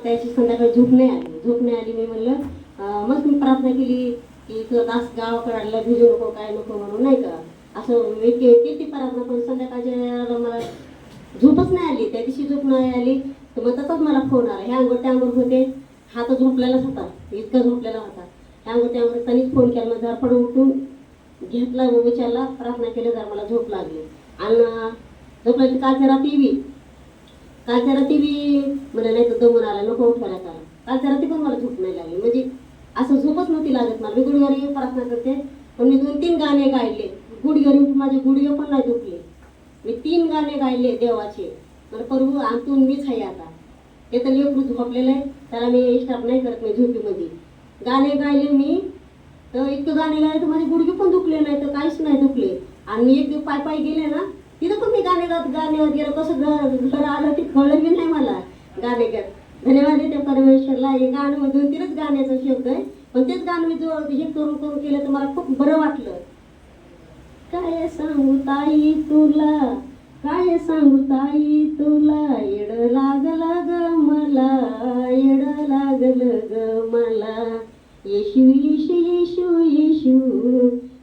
त्याची संध्याकाळी झोप नाही आली. मी म्हणलं मग मी प्रार्थना केली की तुझं दास गावाकडला भिजू नको काय नको म्हणून, नाही का. असं मी केली प्रार्थना, पण संध्याकाळच्या वेळेला मला झोपच नाही आली. त्या दिवशी झोप नाही आली तर मग तसाच मला फोन आला. ह्या अंगोर त्या अंगोर होते, हा तर झोपलेलाच होता, इतका झोपलेला होता. ह्या अंगोर त्या अंगोर त्यांनीच फोन केला. मग धडपडून उठून घेतला, विचारला, प्रार्थना केली, जर मला झोप लागली. आणि झोप लागली. कालच्या रात्री बी मला नाही तर दमून आला, नको उठवायला त्याला. कालच्या रात्री पण मला झोप नाही लागली, म्हणजे असं झोपच नव्हती लागत मला. मी गुडघ्यावर प्रार्थना करते, पण मी 2-3 गाणे गायले. गुडघ्यावर माझे गुडघे पण नाही दुखले. मी 3 गाणे गायले देवाचे. मला प्रभू अंतून मीच आहे आता. ते तर लेकरू झोपलेलं आहे, त्याला मी स्टॉप नाही करत नाही झोपीमध्ये. गाणे गायले मी, तर इतकं गाणे गायले तर माझे गुडघे पण दुखले नाही, तर काहीच नाही दुखले. आणि मी एक दिवस पाय गेले ना, तिथं पण मी गाणे गाण्यावर गेलं. कसं घर आलं ते कळलं बी नाही मला. गाणे गात धन्यवाद देते परमेश्वरला. हे गाणं 2-3च गाण्याचा शब्द आहे, पण तेच गाणं मी जो हे करून केलं तर मला खूप बरं वाटलं. काय सांगू ताई तुला, काय सांगू ताई तुला, येड लागलं ग मला, येड लागलं ग मला. येशू येशू येशू येशू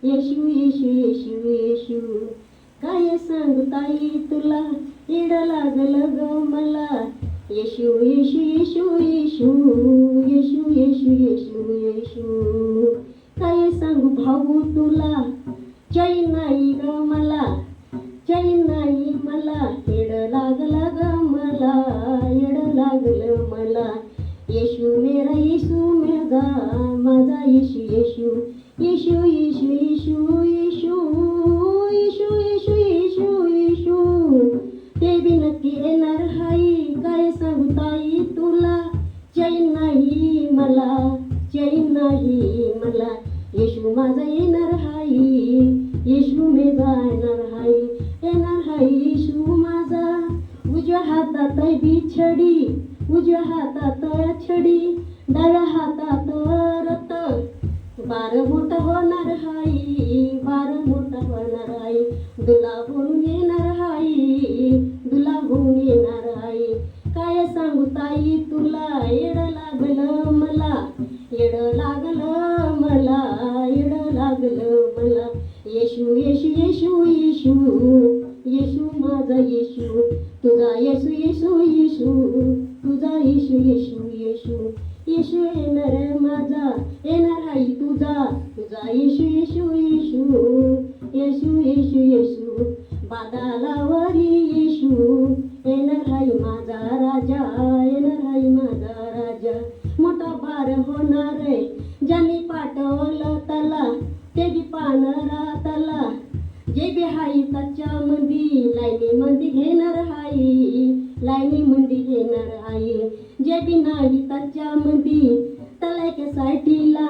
येशू येशू येशू येशू. काय सांगू ताई तुला, येड लागलं ग मला. येशू येशू येशू येशू येशू येशू येशू येशू. काय सांगू भाऊ तुला, चैन नाही ग मला, चैन नाही मला. येड लागलं ग मला, येड लागलं मला. येशू मेरा येशू मेरा माझा येशू येशू येशू येशू येशू येशू येशू येशू येशू येशू. ते बी नक्की येणार हाई. काय सांगू ताई तुला, चैन नाही मला, चैन नाही मला. येशू माझा येणार हाई, येशू मेरा येणार हाई, येणार हाई येशू माझा. उजव्या हातात बिछडी, उजव्या हातात छडी, डाव्या हातात रथ. बार मोठा होणार हाई, बार मोठा होणार हाई. दुला होऊन येणार हाई, दुला होऊन येणार हाई. काय सांगू ताई तुला, येड लागलं मला, येड लागलं मला, येड लागलं मला. येशू येशू येशू येशू येशू माझा येशू, तुझा येशू येशू येशू, तुझा येशू येशू येशू. येशू येणार माझा, येणार हाई तुझा, तुझा येशू येशू येशू येशू येशू येशू. बादलावरी येशू येणार हाई माझा राजा, येणार हाई माझा राजा. मोठा बार होणार आहे, ज्यांनी पाठवलं त्याला, ते बी पाहणारा त्याला. जे बी हाई त्याच्या मंदी, लाईनी मंदी घेणार हाई, लाईनी मंदी घेणार हाई. जे बी नाही त्याच्या मंदी, त्याला एक साठीला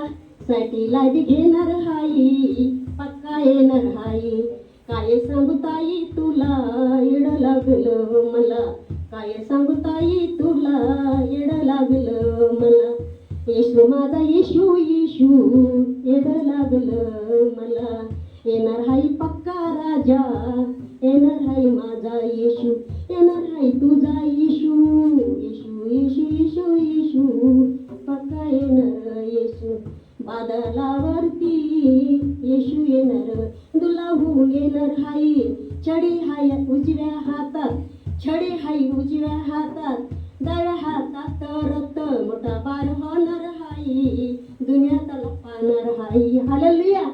बी घेणार हाई, पक्का येणार हाई. काय सांगू ताई तुला, येड लागलं मला, काय सांगू ताई तुला, येड लागलं मला. येशू माझा येशू येशू, येड लागलं मला. येणार हाई पक्का राजा, येणार हाई माझा येशू, येणार हाई तुझा येशू, येशू येशू येशू येशू, पक्का येणार येशू. बादलावरती येशू येणार, दुला होऊन येणार हाई. छडी हाय उजव्या हातात, छडी हाय उजव्या हातात, डाव्या हातात रथ. मोठा बार होणार हाई, दुनिया त्याला पाहणार हाई. हालेलुया.